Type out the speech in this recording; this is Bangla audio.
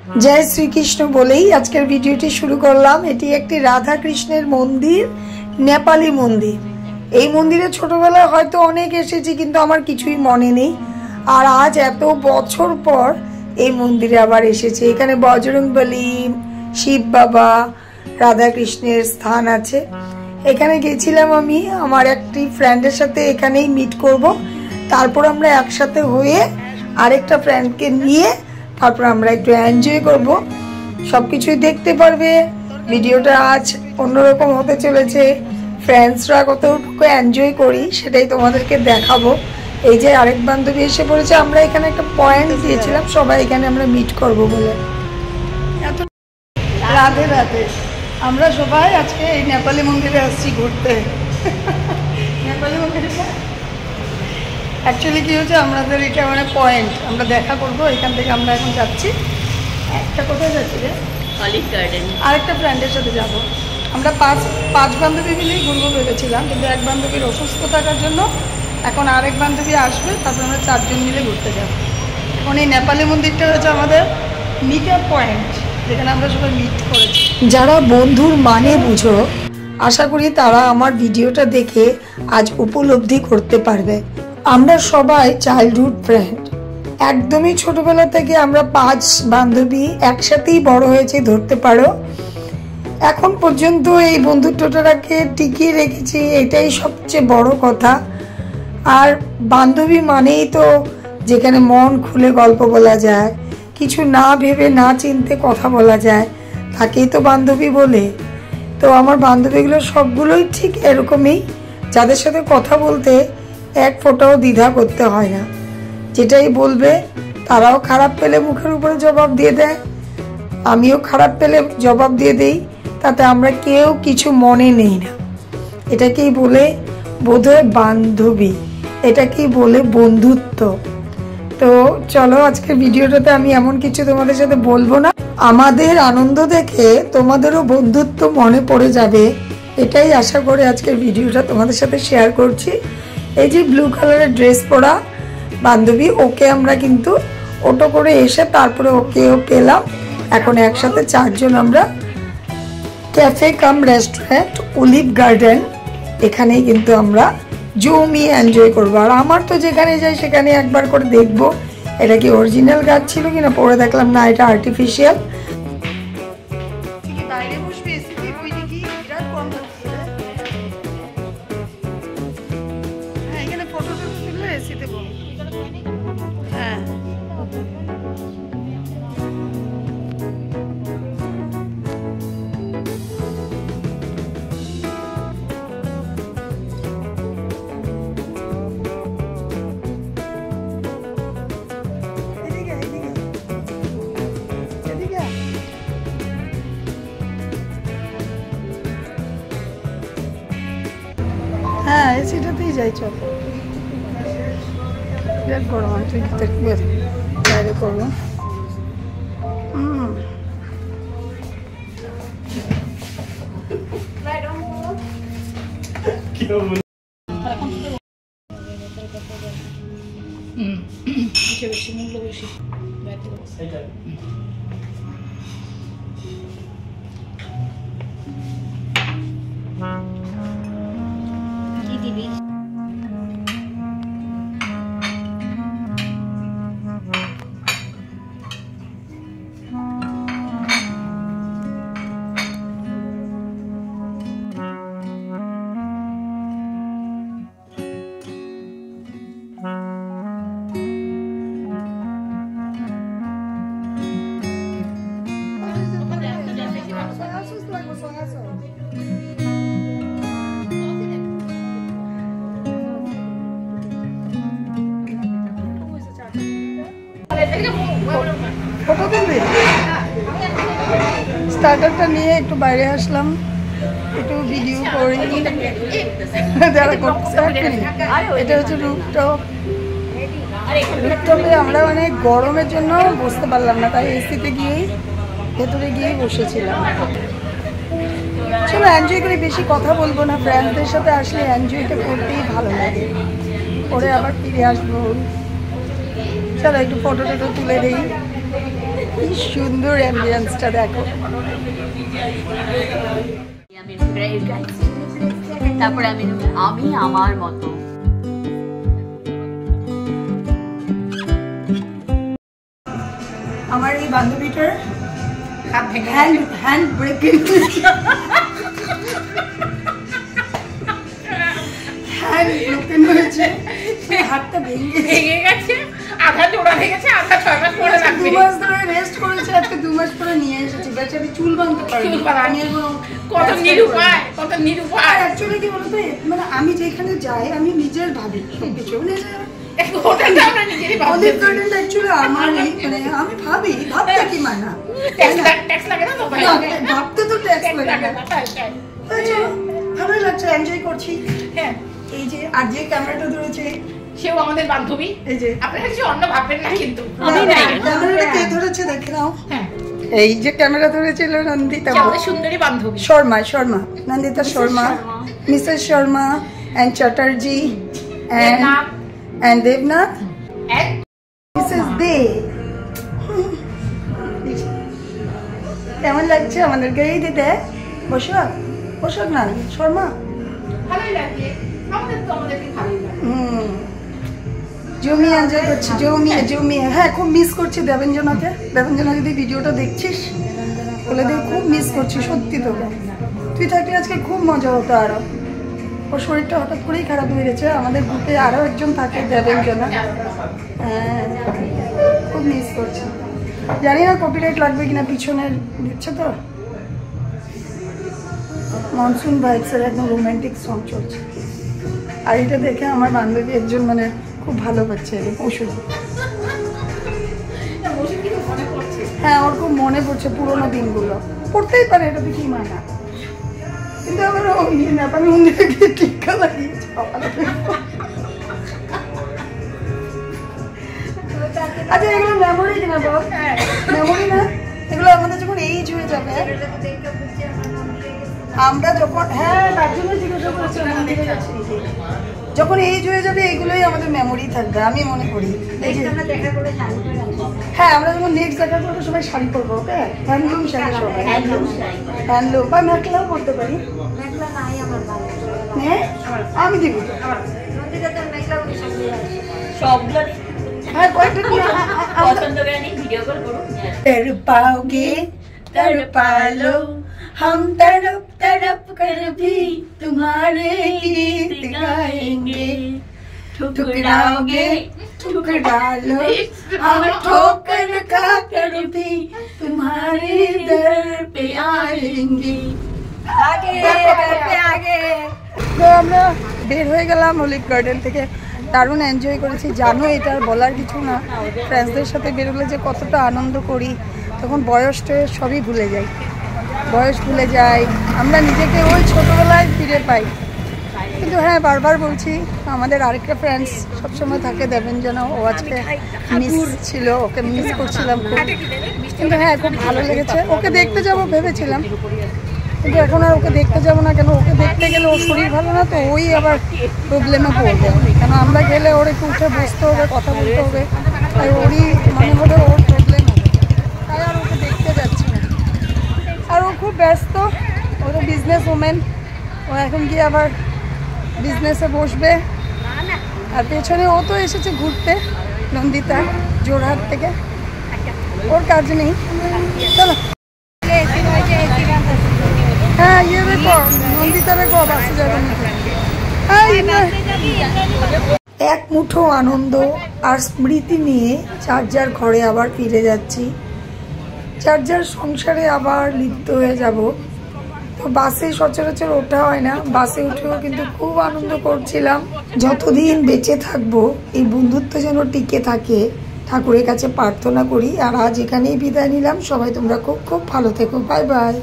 जय श्री कृष्ण बोलेई आजकेर भिडियोटी शुरू करलाम। एटी एकटी राधा कृष्णेर मंदिर, नेपाली मंदिर। এই মন্দিরে ছোটবেলায় হয়তো অনেক এসেছি, কিন্তু আমার কিছুই মনে নেই। আর আজ এত বছর পর এই মন্দিরে আবার এসেছি। এখানে বজরংবলী, শিব বাবা, রাধা কৃষ্ণের স্থান আছে। এখানে গেছিলাম আমি আমার একটি ফ্রেন্ডের সাথে, এখানেই মিট করব। তারপর আমরা একসাথে হয়ে আরেকটা ফ্রেন্ডকে নিয়ে তারপর আমরা একটু এনজয় করব। সবকিছুই দেখতে পারবে। ভিডিওটা আজ অন্যরকম হতে চলেছে। ফ্রেন্ডসরা কতটুকু এনজয় করি সেটাই তোমাদেরকে দেখাবো। এই যে আরেক বান্ধবী এসে পড়েছে। আমরা এখানে একটা পয়েন্ট দিয়েছিলাম সবাই এখানে আমরা মিট করব বলে। এত রাধে রাধে। আমরা সবাই আজকে এই নেপালি মন্দিরে আসছি ঘুরতে। নেপালি মন্দিরে অ্যাকচুয়ালি কি হচ্ছে, আমাদের এটা মানে পয়েন্ট, আমরা দেখা করব। এখান থেকে আমরা এখন যাচ্ছি একটা, কোথায় যাচ্ছি রে? Olive garden. আরেকটা ফ্রেন্ডের সাথে যাব। আমরা পাঁচ বান্ধবী মিলেই ঘুরবো ভেবেছিলাম, কিন্তু এক বান্ধবীর অসুস্থ থাকার জন্য এখন আরেক বান্ধবী আসবে, তারপর আমরা 4 জন মিলে ঘুরতে যাব। এখন এই নেপালি মন্দিরটা হচ্ছে আমাদের মিট আপ পয়েন্ট, যেখানে আমরা সবাই মিট করেছি। যারা বন্ধুর মানে বুঝো, আশা করি তারা আমার ভিডিওটা দেখে আজ উপলব্ধি করতে পারবে। আমরা সবাই চাইল্ডহুড ফ্রেন্ড, একদমই ছোটবেলা থেকে আমরা 5 বান্ধবী একসাথেই বড় হয়েছি ধরতে পারো। এখন পর্যন্ত এই বন্ধুত্বটাকে টিকিয়ে রেখেছি, এটাই সবচেয়ে বড় কথা। আর বান্ধবী মানেই তো যেখানে মন খুলে গল্প বলা যায়, কিছু না ভেবে না চিনতে কথা বলা যায়, তাকেই তো বান্ধবী বলে। তো আমার বান্ধবীগুলো সবগুলোই ঠিক এরকমই, যাদের সাথে কথা বলতে এক ফোঁটাও দ্বিধা করতে হয় না। যেটাই বলবে তারাও খারাপ পেলে মুখের উপরে জবাব দিয়ে দেয়, আমিও খারাপ পেলে জবাব দিয়ে দেই, তাতে আমরা কেউ কিছু মনে নেই না। এটাকেই বলে বোধহয় বান্ধবী, এটাকেই বলে বন্ধুত্ব। তো চলো আজকে ভিডিওটাতে আমি এমন কিছু তোমাদের সাথে বলবো না, আমাদের আনন্দ দেখে তোমাদেরও বন্ধুত্ব মনে পড়ে যাবে, এটাই আশা করে আজকের ভিডিওটা তোমাদের সাথে শেয়ার করছি। এই যে ব্লু কালারের ড্রেস পরা বান্ধবী, ওকে আমরা কিন্তু অটো করে এসে তারপরে ওকেও পেলাম। এখন একসাথে 4 জন আমরা ক্যাফে কাম রেস্টুরেন্ট অলিভ গার্ডেন, এখানেই কিন্তু আমরা জমিয়ে এনজয় করবো। আর আমার তো যেখানে যাই সেখানে একবার করে দেখবো এটা কি অরিজিনাল গাছ ছিল কিনা। পরে দেখলাম না, এটা আর্টিফিশিয়াল। হ্যাঁ, এসিটাতেই যাই। চল, বিরাট গরম, তুই বাইরে করবো। স্টার্টারটা নিয়ে একটু বাইরে আসলাম, একটু ভিডিও করি। যারা করছে এটা হচ্ছে রুফটপ। রুফটপে আমরা মানে গরমের জন্য বসতে পারলাম না, তাই এসিতে গিয়েই ভেতরে গিয়েই বসেছিলাম। চলো এনজয় করি, বেশি কথা বলবো না। ফ্রেন্ডসদের সাথে আসলে এনজয়টা করতেই ভালো লাগে, করে আবার ফিরে আসবো। চলো একটু ফটো টটো তুলে দিই। কি সুন্দর অ্যাম্বিয়েন্সটা দেখো। তারপরে আমি আমার মতো আমার এই বান্ধবীটার হ্যান্ড ব্রেকিং হয়েছে, হাতটা ভেঙে গেছে, আধা জোড়া হয়ে গেছে, আধা 6 মাস পরে লাগবে। 2 মাস ধরে রেস্ট করেছে, আজকে 2 মাস পরে নিয়ে এসেছে। বেচারি চুল বাঁধতে পারেনি। কত নিরুপায়, কত নিরুপায়। অ্যাকচুয়ালি কি বলতো, মানে আমি যেখানে যাই আমি নিজের ভাবি সবকিছু, হোটেলটা আমরা নিজেরই ভাবি। অলিভ গার্ডেনটা অ্যাকচুয়ালি আমারই, মানে আমি ভাবি, ভাবতে কি মানা, ট্যাক্স লাগে না তো, ভাবতে তো ট্যাক্স লাগে না। তাই চলো, ভালোই লাগছে, এনজয় করছি। হ্যাঁ, এই যে আর যে ক্যামেরাটা ধরেছে সেও আমাদের বান্ধবী। এই যে আপনারা কিছু অন্য ভাববেন না, কিন্তু আমি নাই, ক্যামেরাটা কে ধরেছে দেখে নাও। হ্যাঁ, এই যে ক্যামেরা ধরেছিল নন্দিতা, আমাদের সুন্দরী বান্ধবী Sharma, Nandita Sharma, Mrs Sharma and Chatterjee and Debnath and Mrs De. কেমন লাগছে আমাদেরকে? এই দিতে বসো না শর্মা, ভালোই লাগে আমাদের, তো আমাদেরকে ভালোই লাগে। জমি এনজয় করছি, জমিয়ে। হ্যাঁ, খুব মিস করছি দেবেঞ্জনাকে। দেবেঞ্জনা যদি ভিডিওটা দেখছিস বলে দে, খুব মিস করছি সত্যি তোকে। তুই থাকলে আজকে খুব মজা হতো আরো। ওর শরীরটা হঠাৎ করেই খারাপ হয়ে গেছে। আমাদের গ্রুপে আরো একজন থাকে দেবেঞ্জনা, হ্যাঁ, খুব মিস করছি। জানি না কপিরাইট লাগবে কিনা, পিছনে দিচ্ছে তো। মনসুন ভাইবসের একদম রোমান্টিক সং চলছে। আর এটা দেখে আমার বান্ধবী একজন মানে খুব ভালো পাচ্ছে ওষুধ। হ্যাঁ, ওর খুব মনে পড়ছে পুরোনো দিনগুলো। পড়তেই পারে, এটা কি মানা, কিন্তু আমার নেপালি মন্দিরে গিয়ে টিক্কা লাগিয়েছে। আচ্ছা, এগুলো মেমোরি কিনা বল? মেমোরি না এগুলো, আমাদের যখন এইজ হয়ে যাবে, আমরা যখন, হ্যাঁ তার জন্য জিজ্ঞাসা করছি, যখন এইজ হয়ে যাবে এগুলোই আমাদের মেমোরি থাকবে, আমি মনে করি। হ্যাঁ, আমরা যখন নেক্সট দেখা করবো সবাই শাড়ি পরবো, ওকে? হ্যান্ডলুম শাড়ি, সবাই হ্যান্ডলুম বা মেখলাও পরতে পারি। আমি দিব पाओगे तड़पा लो हम, तड़प तड़प कर भी तुम्हारे गीत गाएंगे। ठुकराओगे ठुकरा लो हम, ठोकर खा कर भी तुम्हारे दर पे आएंगे। आगे आगे। তো আমরা বের হয়ে গেলাম অলিভ গার্ডেন থেকে। দারুণ এনজয় করেছি, জানো এটা আর বলার কিছু না। ফ্রেন্ডসদের সাথে বেরোলে যে কতটা আনন্দ করি, তখন বয়স টয়স সবই ভুলে যাই, আমরা নিজেকে ওই ছোটোবেলায় ফিরে পাই। কিন্তু হ্যাঁ, বারবার বলছি, আমাদের আরেকটা ফ্রেন্ডস সবসময় থাকে দেবেঞ্জনা, ও আজকে মিস ছিল, ওকে মিস করছিলাম খুব। কিন্তু হ্যাঁ, খুব ভালো লেগেছে। ওকে দেখতে যাবো ভেবেছিলাম, কিন্তু এখন আর ওকে দেখতে যাবো না। কেন, ওকে দেখতে গেলে ওর শরীর ভালো না, তো ওই আবার প্রবলেমে পড়বে। কেন, আমরা গেলে ওর একটু উঠে বসতে হবে, কথা বলতে হবে, তাই ওরই মনে হলে ওর প্রবলেম হবে, তাই আর ওকে দেখতে যাচ্ছি না। আর ও খুব ব্যস্ত, ও তো বিজনেস ওমেন, ও এখন গিয়ে আবার বিজনেসে বসবে। আর পেছনে ও তো এসেছে ঘুরতে, নন্দিতা জোরহাট থেকে, ওর কাজ নেই। চলো, হ্যাঁ, ইয়ে দেখো, নন্দিতা দেখো বাসে যাবে। এক মুঠো আনন্দ আর স্মৃতি নিয়ে যার যার ঘরে আবার ফিরে যাচ্ছি, যার যার সংসারে আবার লিপ্ত হয়ে যাব। তো বাসে সচরাচর ওঠা হয় না, বাসে উঠেও কিন্তু খুব আনন্দ করছিলাম। যতদিন বেঁচে থাকবো এই বন্ধুত্ব যেন টিকে থাকে, ঠাকুরের কাছে প্রার্থনা করি। আর আজ এখানেই বিদায় নিলাম। সবাই তোমরা খুব খুব ভালো থেকো। Bye bye.